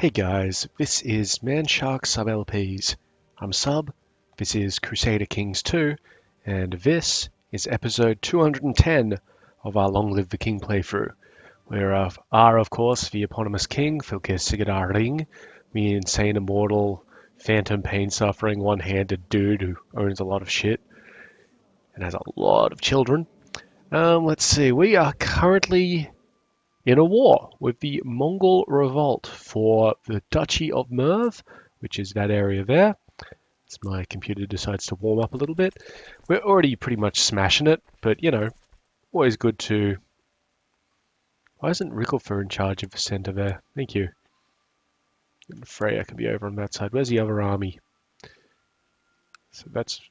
Hey guys, this is Manshark Sub LPs. I'm Sub, this is Crusader Kings II, and this is episode 210 of our Long Live the King playthrough, where are of course the eponymous king, Filkir Sigurdar Ring, the insane immortal, phantom pain-suffering, one-handed dude who owns a lot of shit and has a lot of children. Let's see, we are currently in a war with the Mongol revolt for the Duchy of Merv, which is that area there. As my computer decides to warm up a little bit. We're already pretty much smashing it, but you know, always good to... Why isn't Rickelfer in charge of the center there? Thank you. And Freya can be over on that side. Where's the other army? So that's...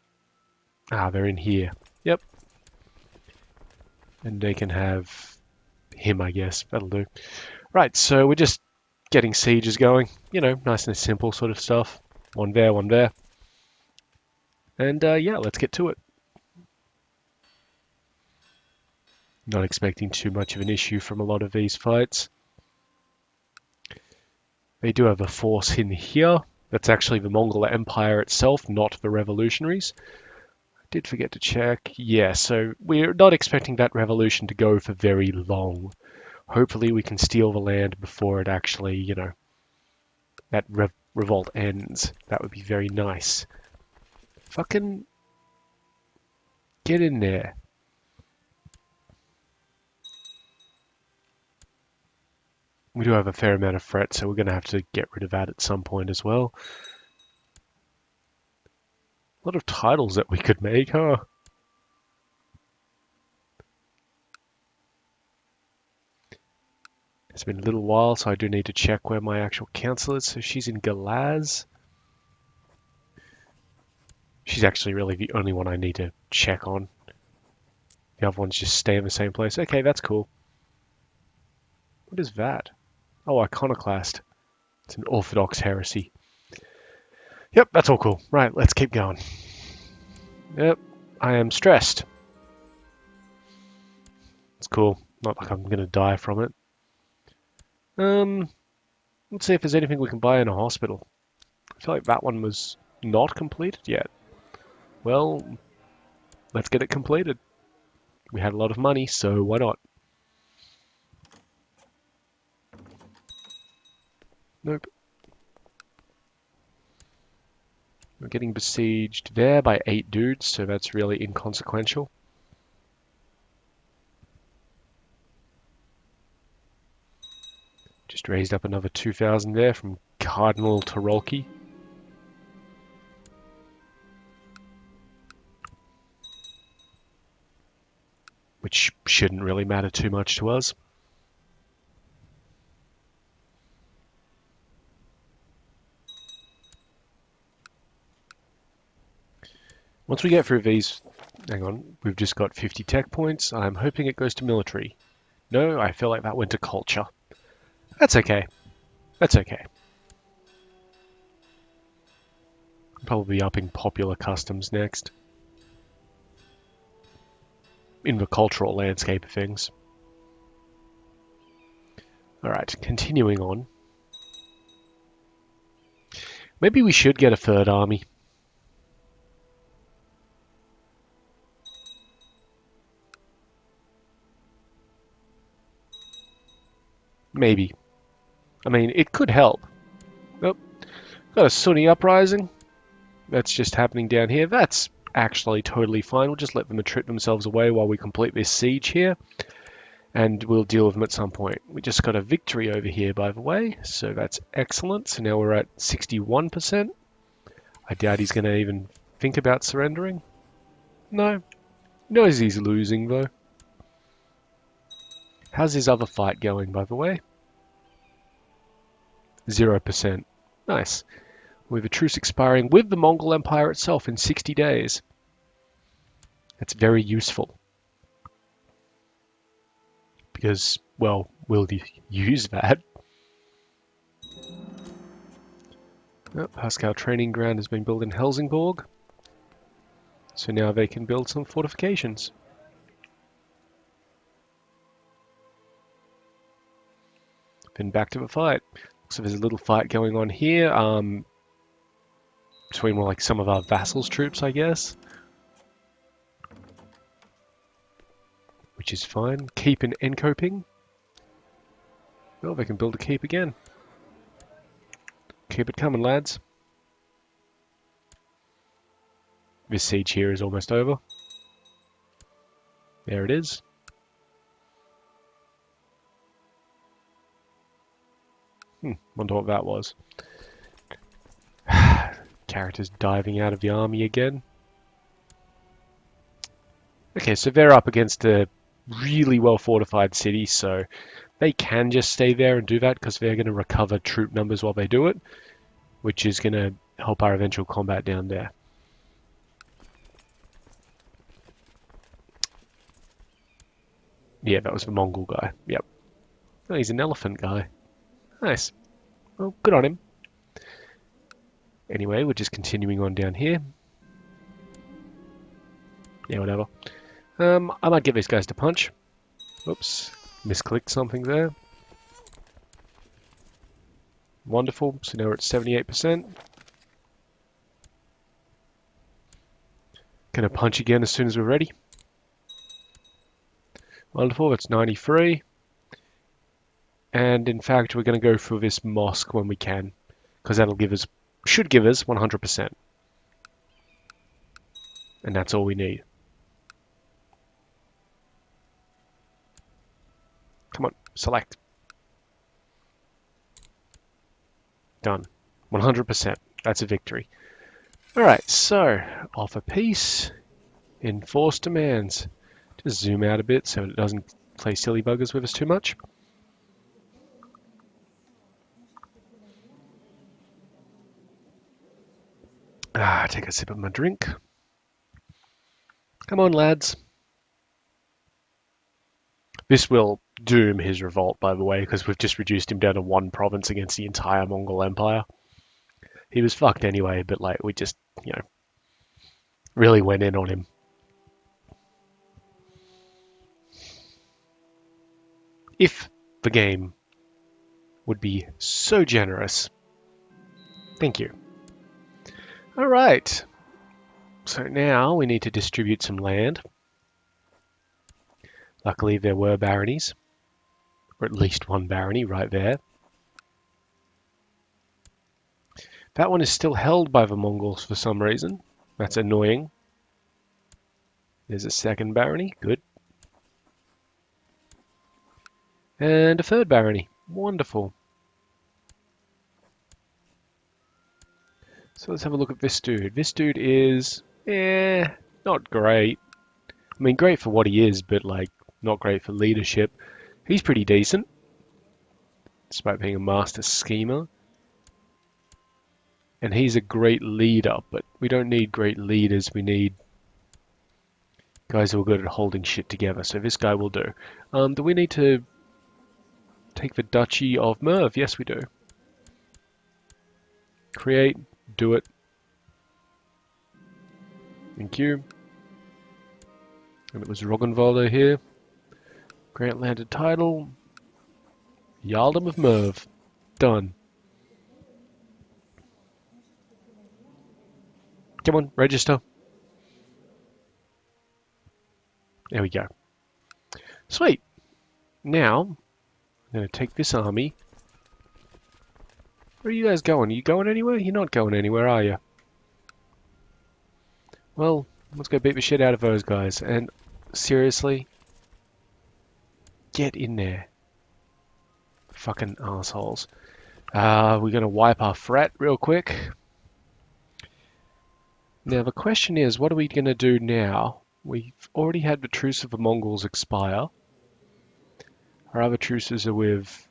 Ah, they're in here. Yep. And they can have him, I guess. That'll do. Right, so we're just getting sieges going. You know, nice and simple sort of stuff. One there, one there. And yeah, let's get to it. Not expecting too much of an issue from a lot of these fights. They do have a force in here. That's actually the Mongol Empire itself, not the revolutionaries. I did forget to check. Yeah, so we're not expecting that revolution to go for very long. Hopefully we can steal the land before it actually, you know, that revolt ends. That would be very nice. Fucking get in there. We do have a fair amount of threat, so we're going to have to get rid of that at some point as well. A lot of titles that we could make, huh? It's been a little while, so I do need to check where my actual council is. So she's in Galaz. She's actually really the only one I need to check on. The other ones just stay in the same place. Okay, that's cool. What is that? Oh, Iconoclast. It's an Orthodox heresy. Yep, that's all cool. Right, let's keep going. Yep, I am stressed. It's cool. Not like I'm going to die from it. Let's see if there's anything we can buy in a hospital. I feel like that one was not completed yet. Well, let's get it completed. We had a lot of money, so why not? Nope. We're getting besieged there by 8 dudes, so that's really inconsequential. Just raised up another 2,000 there from Cardinal Tarolki. Which shouldn't really matter too much to us. Once we get through these, hang on, we've just got 50 tech points. I'm hoping it goes to military. No, I feel like that went to culture. That's okay. That's okay. Probably upping popular customs next. In the cultural landscape of things. Alright, continuing on. Maybe we should get a third army. Maybe. I mean, it could help. Nope. Got a Sunni uprising. That's just happening down here. That's actually totally fine. We'll just let them trip themselves away while we complete this siege here. And we'll deal with them at some point. We just got a victory over here, by the way. So that's excellent. So now we're at 61%. I doubt he's going to even think about surrendering. No. He knows he's losing, though. How's his other fight going, by the way? 0%. Nice. We have a truce expiring with the Mongol Empire itself in 60 days. That's very useful. Because, well, we'll use that. Oh, Pascal training ground has been built in Helsingborg. So now they can build some fortifications. Then back to the fight. So there's a little fight going on here between like some of our vassals' troops, I guess. Which is fine. Keep and encoping. Oh, they can build a keep again. Keep it coming, lads. This siege here is almost over. There it is. Wonder what that was. Characters diving out of the army again. Okay, so they're up against a really well fortified city, so they can just stay there and do that because they're going to recover troop numbers while they do it, which is going to help our eventual combat down there. Yeah, that was the Mongol guy. Yep. Oh, he's an elephant guy. Nice. Well, good on him. Anyway, we're just continuing on down here. Yeah, whatever. I might get these guys to punch. Oops, misclicked something there. Wonderful, so now we're at 78%. Gonna punch again as soon as we're ready. Wonderful, that's 93. And in fact, we're gonna go for this mosque when we can, because that'll give us, should give us 100%. And that's all we need. Come on, select. Done. 100%. That's a victory. Alright, so, offer peace. Enforce demands. Just zoom out a bit so it doesn't play silly buggers with us too much. Take a sip of my drink. Come on, lads. This will doom his revolt, by the way, because we've just reduced him down to one province against the entire Mongol Empire. He was fucked anyway, but like we just, really went in on him. If the game would be so generous. Thank you. All right. So now we need to distribute some land. Luckily there were baronies, or at least one barony right there. That one is still held by the Mongols for some reason. That's annoying. There's a second barony, good. And a third barony, wonderful. So let's have a look at this dude. This dude is, not great. I mean, great for what he is, but like, not great for leadership. He's pretty decent, despite being a master schemer. And he's a great leader, but we don't need great leaders. We need guys who are good at holding shit together. So this guy will do. Do we need to take the Duchy of Merv? Yes, we do. Create, do it. Thank you. And it was Roggenwalder here. Grant landed title. Jarldom of Merv. Done. Come on, register. There we go. Sweet. Now, I'm going to take this army. Where are you guys going? Are you going anywhere? You're not going anywhere, are you? Well, let's go beat the shit out of those guys. And seriously, get in there. Fucking assholes. We're going to wipe our frat real quick. Now the question is, what are we going to do now? We've already had the truce of the Mongols expire. Our other truces are with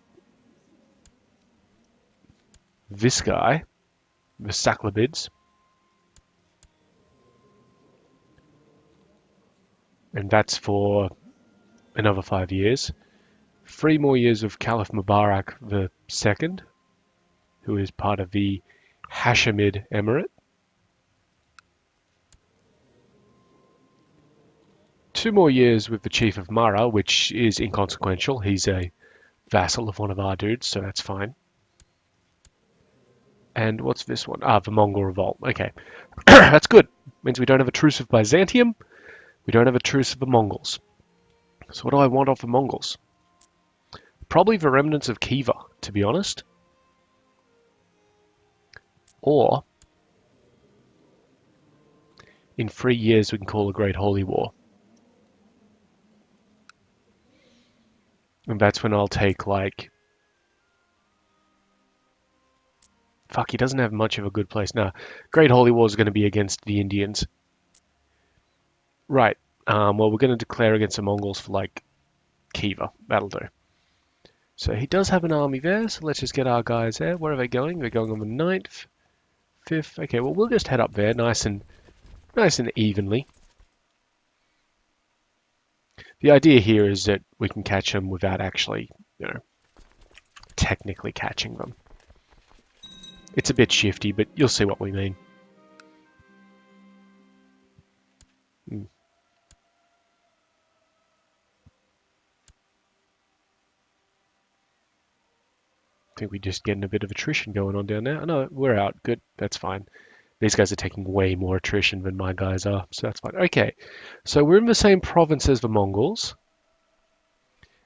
this guy, the Saklabids. And that's for another 5 years. 3 more years of Caliph Mubarak II, who is part of the Hashemid Emirate. 2 more years with the Chief of Mara, which is inconsequential. He's a vassal of one of our dudes, so that's fine. And what's this one? Ah, the Mongol Revolt. Okay. That's good. Means we don't have a truce of Byzantium. We don't have a truce of the Mongols. So what do I want off the Mongols? Probably the remnants of Khiva, to be honest. Or, in 3 years, we can call a Great Holy War. And that's when I'll take, like... Fuck, he doesn't have much of a good place. Nah, Great Holy War is going to be against the Indians. Right. Well, we're going to declare against the Mongols for, like, Khiva. That'll do. So he does have an army there, so let's just get our guys there. Where are they going? They're going on the 9th, 5th. Okay, well, we'll just head up there nice and evenly. The idea here is that we can catch them without actually, technically catching them. It's a bit shifty, but you'll see what we mean. I think we're just getting a bit of attrition going on down there. Oh, no, we're out. Good. That's fine. These guys are taking way more attrition than my guys are, so that's fine. Okay, so we're in the same province as the Mongols,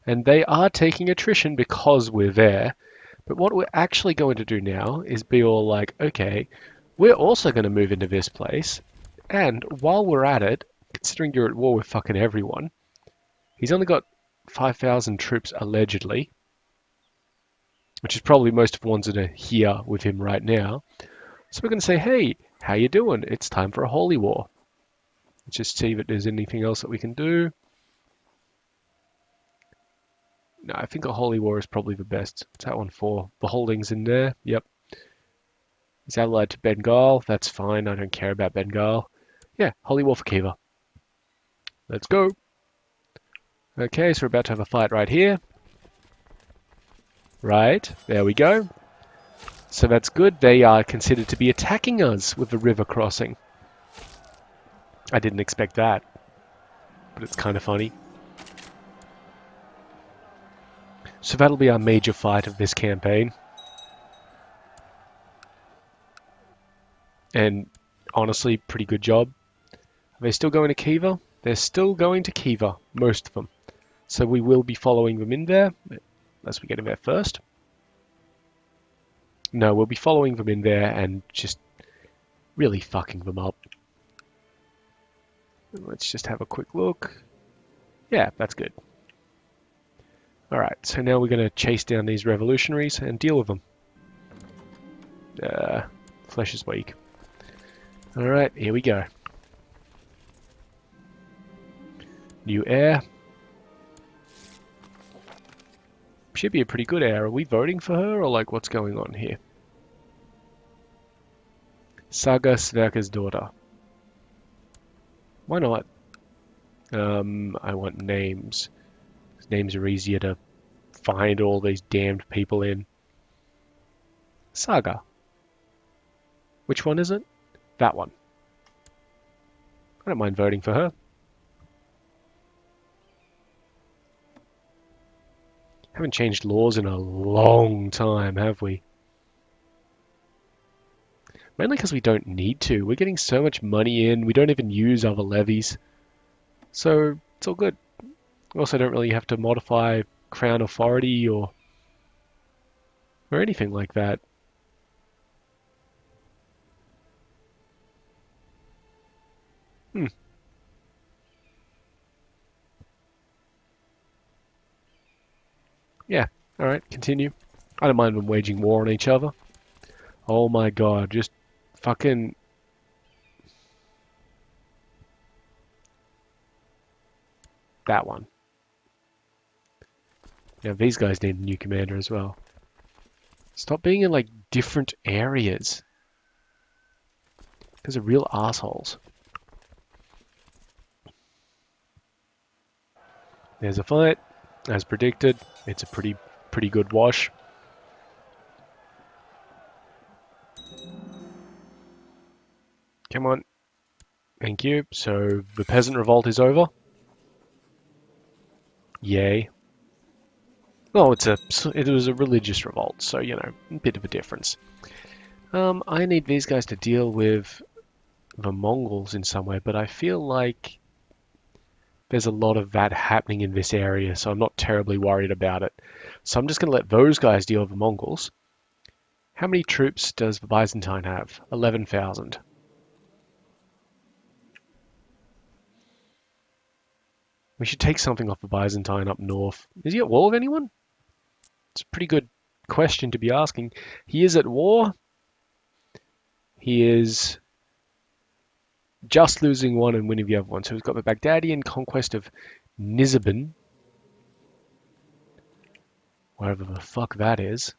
and they are taking attrition because we're there. But what we're actually going to do now is be all like, okay, we're also going to move into this place, and while we're at it, considering you're at war with fucking everyone, he's only got 5,000 troops allegedly, which is probably most of the ones that are here with him right now. So we're going to say, hey, how you doing? It's time for a holy war. Let's just see if there's anything else that we can do. No, I think a holy war is probably the best. What's that one for? The holdings in there. Yep. He's allied to Bengal. That's fine. I don't care about Bengal. Yeah, holy war for Khiva. Let's go. Okay, so we're about to have a fight right here. Right, there we go. So that's good. They are considered to be attacking us with the river crossing. I didn't expect that, but it's kind of funny. So that'll be our major fight of this campaign. And honestly, pretty good job. Are they still going to Khiva? They're still going to Khiva, most of them. So we will be following them in there, unless we get in there first. No, we'll be following them in there and just really fucking them up. Let's just have a quick look. Yeah, that's good. Alright, so now we're going to chase down these revolutionaries and deal with them. Flesh is weak. Alright, here we go. New heir. Should be a pretty good heir. Are we voting for her, or like what's going on here? Saga Sverker's daughter. Why not? I want names. Names are easier to find all these damned people in. Saga. Which one is it? That one. I don't mind voting for her. Haven't changed laws in a long time, have we? Mainly because we don't need to. We're getting so much money in, we don't even use other levies. So, it's all good. We also don't really have to modify crown authority or anything like that. Yeah, alright, continue. I don't mind them waging war on each other. Oh my god, just fucking... That one. Yeah, these guys need a new commander as well. Stop being in, like, different areas. Those are real assholes. There's a fight. As predicted, it's a pretty good wash. Come on. Thank you. So, the peasant revolt is over. Yay. Well, it was a religious revolt, so, you know, a bit of a difference. I need these guys to deal with the Mongols in some way, but I feel like there's a lot of that happening in this area, so I'm not terribly worried about it. So I'm just going to let those guys deal with the Mongols. How many troops does the Byzantine have? 11,000. We should take something off the Byzantine up north. Is he at war with anyone? It's a pretty good question to be asking. He is at war. He is just losing one and winning the other one. So we've got the Baghdadian conquest of Nizibin, wherever the fuck that is.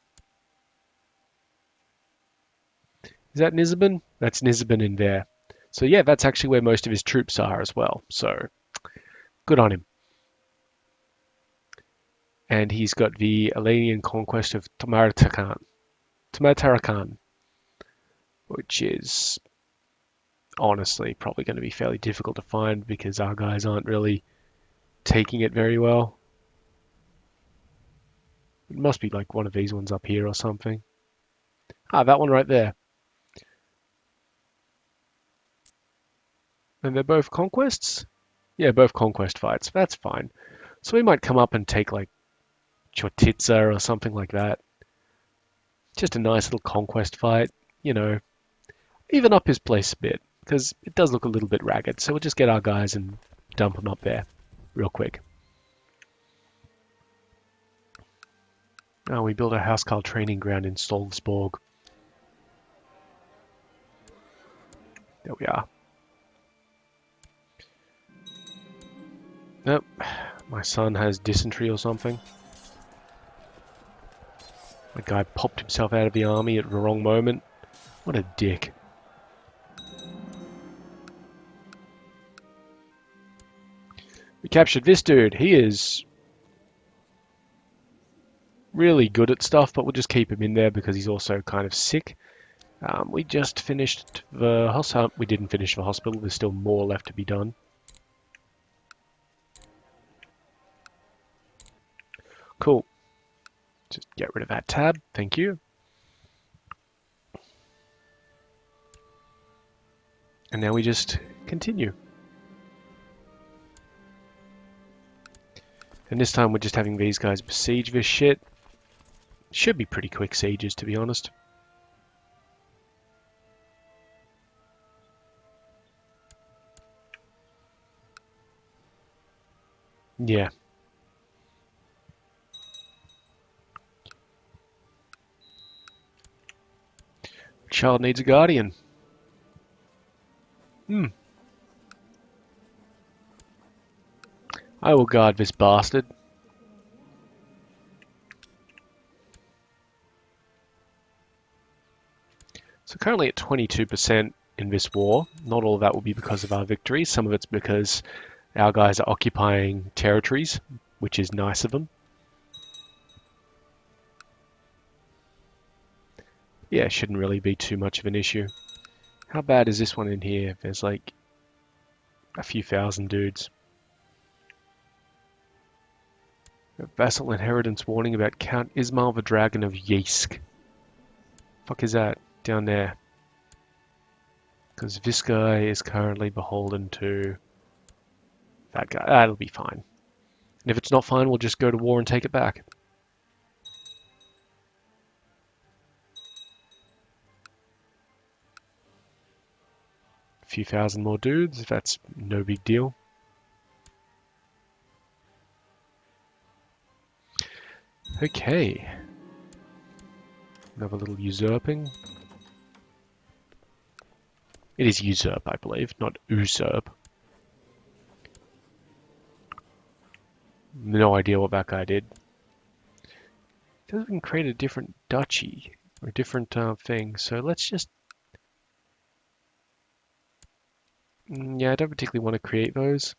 Is that Nizibin? That's Nizibin in there. So yeah, that's actually where most of his troops are as well. So good on him. And he's got the Alanian conquest of Tamatarakan, which is honestly probably going to be fairly difficult to find because our guys aren't really taking it very well. It must be like one of these ones up here or something. Ah, that one right there. And they're both conquests? Yeah, both conquest fights. That's fine. So we might come up and take like Chotitza or something like that. Just a nice little conquest fight, you know, even up his place a bit, because it does look a little bit ragged. So we'll just get our guys and dump them up there real quick. Oh, we built a housecarl training ground in Stolzborg. There we are. Nope, my son has dysentery or something. The guy popped himself out of the army at the wrong moment. What a dick. We captured this dude. He is really good at stuff, but we'll just keep him in there because he's also kind of sick. We just finished the hospital. We didn't finish the hospital. There's still more left to be done. Cool. Just get rid of that tab. Thank you. And now we just continue. And this time we're just having these guys besiege this shit. Should be pretty quick sieges, to be honest. Yeah. Child needs a guardian. I will guard this bastard. So currently at 22% in this war. Not all of that will be because of our victories. Some of it's because our guys are occupying territories, which is nice of them. Yeah, it shouldn't really be too much of an issue. How bad is this one in here? There's like a few thousand dudes. A vassal inheritance warning about Count Ismail the Dragon of Yeisk. Fuck is that? Down there. Because this guy is currently beholden to that guy. That'll be fine. And if it's not fine, we'll just go to war and take it back. A few thousand more dudes, that's no big deal. Okay. Another little usurping. It is usurp, I believe, not usurp. No idea what that guy did. It doesn't create a different duchy or a different thing, so let's just... Yeah, I don't particularly want to create those.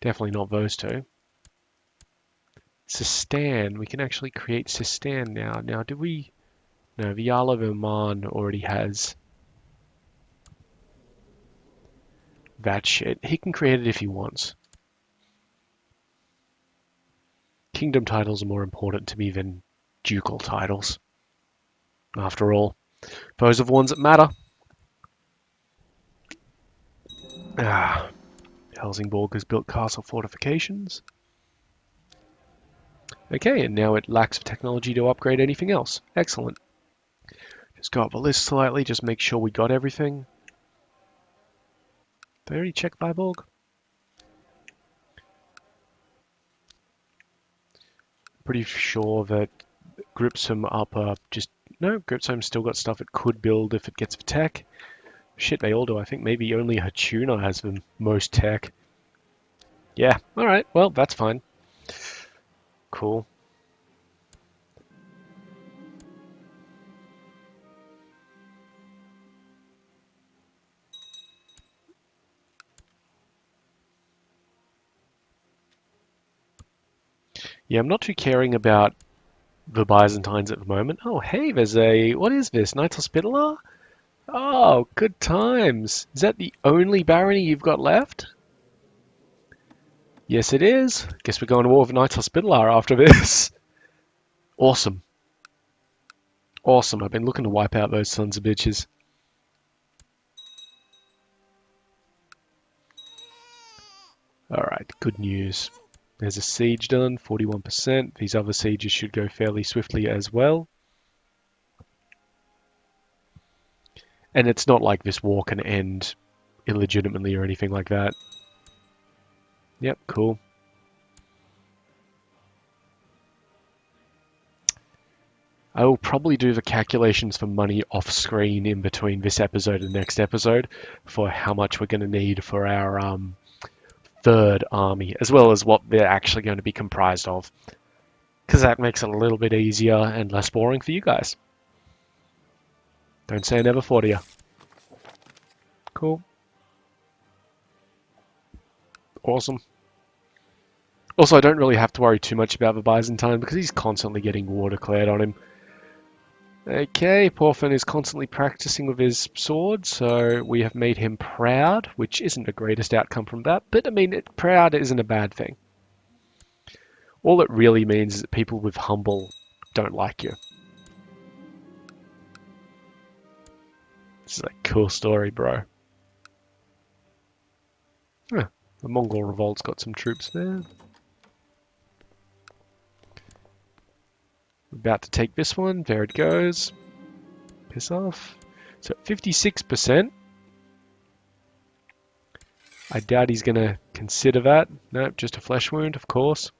Definitely not those two. Sistan, we can actually create Sistan now. Now, do we... No, the Jarl of Oman already has that shit. He can create it if he wants. Kingdom titles are more important to me than ducal titles. After all, those are the ones that matter. Ah, Helsingborg has built castle fortifications. Okay, and now it lacks the technology to upgrade anything else. Excellent. Just go up the list slightly, just make sure we got everything. Did I already check Viborg? Pretty sure that Gripsholm no, Gripsholm's still got stuff it could build if it gets the tech. Shit, they all do. I think maybe only Hatuna has the most tech. Yeah, alright, well, that's fine. Cool. Yeah, I'm not too caring about the Byzantines at the moment. Oh, hey, what is this? Knights Hospitaller? Oh, good times. Is that the only barony you've got left? Yes, it is. Guess we're going to war with Knights Hospitaller after this. Awesome. Awesome. I've been looking to wipe out those sons of bitches. Alright, good news. There's a siege done, 41%. These other sieges should go fairly swiftly as well. And it's not like this war can end illegitimately or anything like that. Yep, cool. I will probably do the calculations for money off screen in between this episode and the next episode for how much we're going to need for our third army, as well as what they're actually going to be comprised of. Because that makes it a little bit easier and less boring for you guys. Don't say I never thought of you. Cool. Awesome. Also, I don't really have to worry too much about the Byzantine because he's constantly getting war declared on him. Okay, Porphin is constantly practicing with his sword, so we have made him proud, which isn't the greatest outcome from that, but I mean, proud isn't a bad thing. All it really means is that people with humble don't like you. This is a cool story, bro. Huh, the Mongol revolt's got some troops there. We're about to take this one. There it goes. Piss off. So 56%. I doubt he's going to consider that. Nope, just a flesh wound, of course.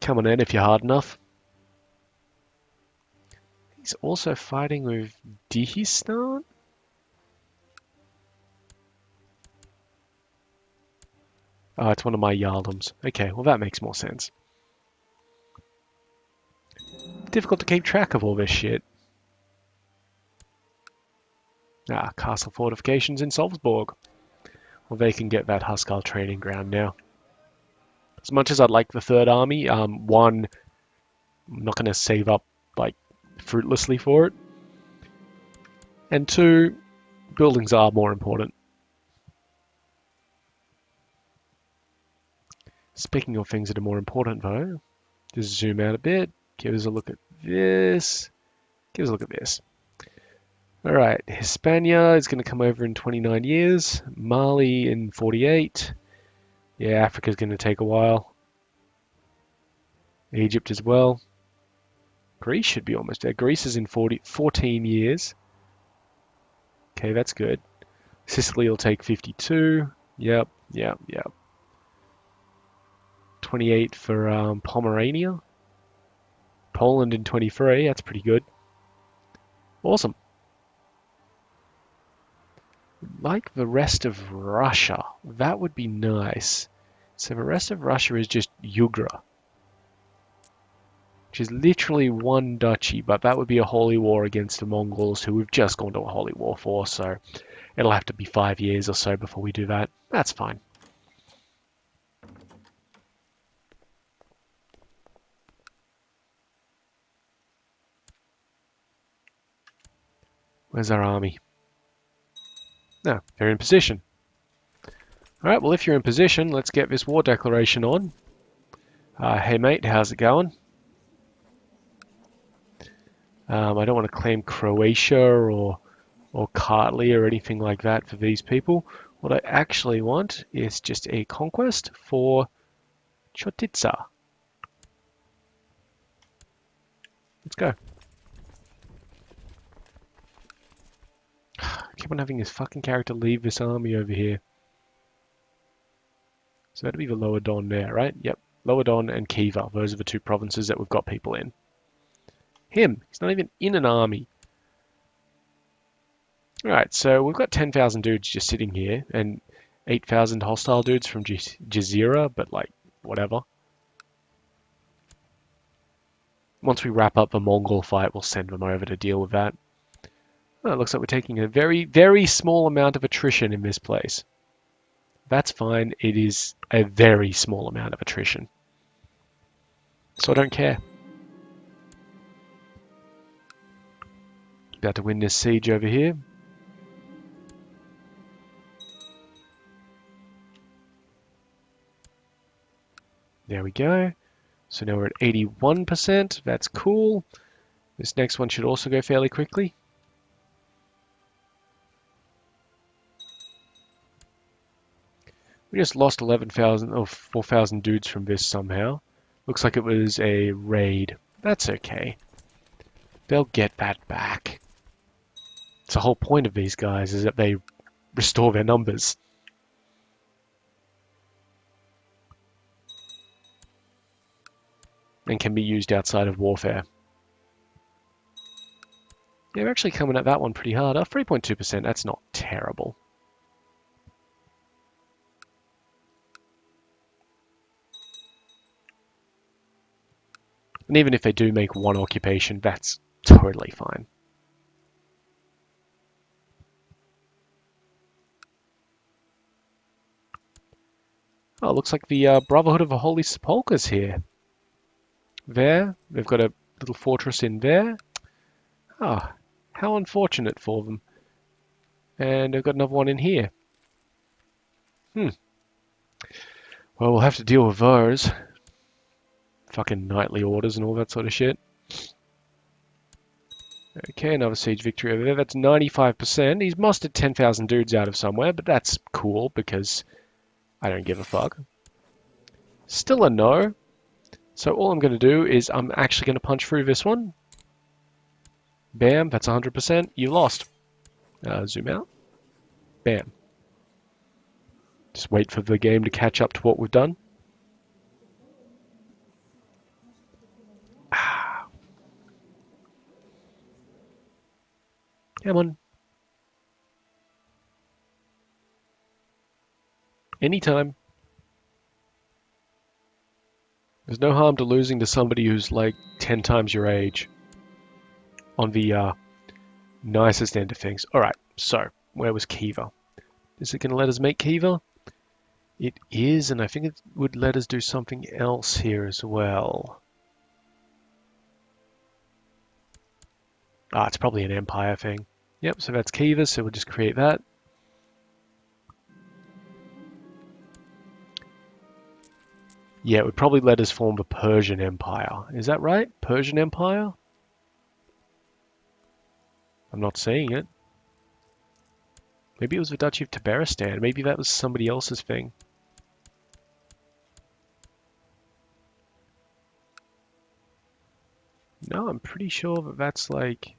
Come on in if you're hard enough. He's also fighting with Dihistan? Oh, it's one of my Jarldoms. Okay, well that makes more sense. Difficult to keep track of all this shit. Ah, castle fortifications in Salzburg. Well, they can get that Huskarl training ground now. As much as I'd like the third army, one, I'm not going to save up like fruitlessly for it. And two, buildings are more important. Speaking of things that are more important though, just zoom out a bit, give us a look at this, give us a look at this. Alright, Hispania is going to come over in 29 years, Mali in 48, yeah, Africa's going to take a while, Egypt as well, Greece should be almost there, Greece is in 14 years, okay, that's good, Sicily will take 52, yep, 28 for Pomerania. Poland in 23, that's pretty good. Awesome. Like the rest of Russia, that would be nice. So the rest of Russia is just Yugra, which is literally one duchy, but that would be a holy war against the Mongols, who we've just gone to a holy war for, so it'll have to be 5 years or so before we do that. That's fine. Where's our army? No, they're in position. Alright, well if you're in position, let's get this war declaration on. Hey mate, how's it going? I don't want to claim Croatia or Kartli or anything like that for these people. What I actually want is just a conquest for Chotitsa. Let's go. I keep on having this fucking character leave this army over here. So that'd be the Lower Don there, right? Yep. Lower Don and Khiva. Those are the two provinces that we've got people in. Him. He's not even in an army. Alright, so we've got 10,000 dudes just sitting here and 8,000 hostile dudes from Jazeera, but like, whatever. Once we wrap up the Mongol fight, we'll send them over to deal with that. Oh, it looks like we're taking a very, very small amount of attrition in this place. That's fine. It is a very small amount of attrition. So I don't care. About to win this siege over here. There we go. So now we're at 81%. That's cool. This next one should also go fairly quickly. We just lost 11,000 or 4,000 dudes from this somehow. Looks like it was a raid. That's okay. They'll get that back. It's the whole point of these guys is that they restore their numbers. And can be used outside of warfare. Yeah, we're actually coming at that one pretty hard. 3.2%, that's not terrible. And even if they do make one occupation, that's totally fine. Oh, looks like the Brotherhood of the Holy Sepulchre's here. There, they've got a little fortress in there. Ah, how unfortunate for them. And they've got another one in here. Well, we'll have to deal with those. Fucking knightly orders and all that sort of shit. Okay, another siege victory over there. That's 95%. He's mustered 10,000 dudes out of somewhere, but that's cool because I don't give a fuck. Still a no. So all I'm going to do is I'm actually going to punch through this one. Bam, that's 100%. You lost. Zoom out. Bam. Just wait for the game to catch up to what we've done. Come on. Anytime. There's no harm to losing to somebody who's like 10 times your age. On the nicest end of things. Alright, so where was Khiva? Is it going to let us make Khiva? It is, and I think it would let us do something else here as well. Ah, it's probably an empire thing. Yep, so that's Khiva, so we'll just create that. Yeah, it would probably let us form the Persian Empire. Is that right? Persian Empire? I'm not seeing it. Maybe it was the Duchy of Tabaristan. Maybe that was somebody else's thing. No, I'm pretty sure that that's like...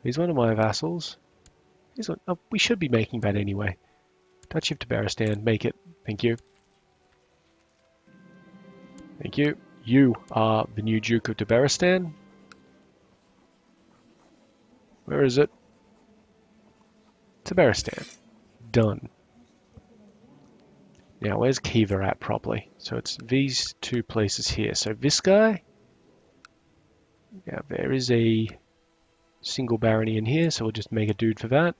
He's one of my vassals. He's one... Oh, we should be making that anyway. Duchy of Tabaristan, make it. Thank you. Thank you. You are the new Duke of Tabaristan. Where is it? Tabaristan. Done. Now, where's Khiva at properly? So it's these two places here. So this guy... Yeah, there is a single barony in here, so we'll just make a dude for that.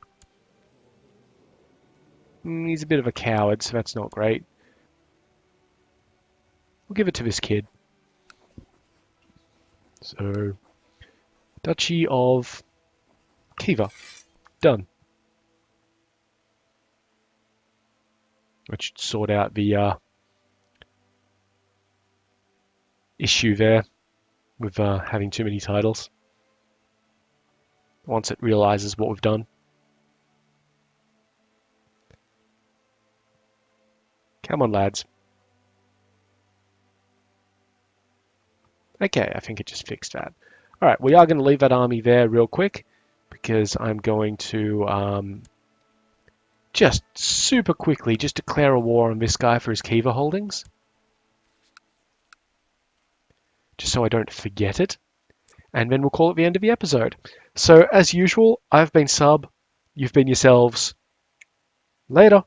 He's a bit of a coward, so that's not great. We'll give it to this kid. So, Duchy of Khiva. Done. Which should sort out the issue there with having too many titles once it realizes what we've done. Come on, lads. Okay, I think it just fixed that. All right, we are going to leave that army there real quick because I'm going to just super quickly just declare a war on this guy for his Kiva holdings, just so I don't forget it. And then we'll call it the end of the episode. So as usual, I've been Sub, you've been yourselves. Later.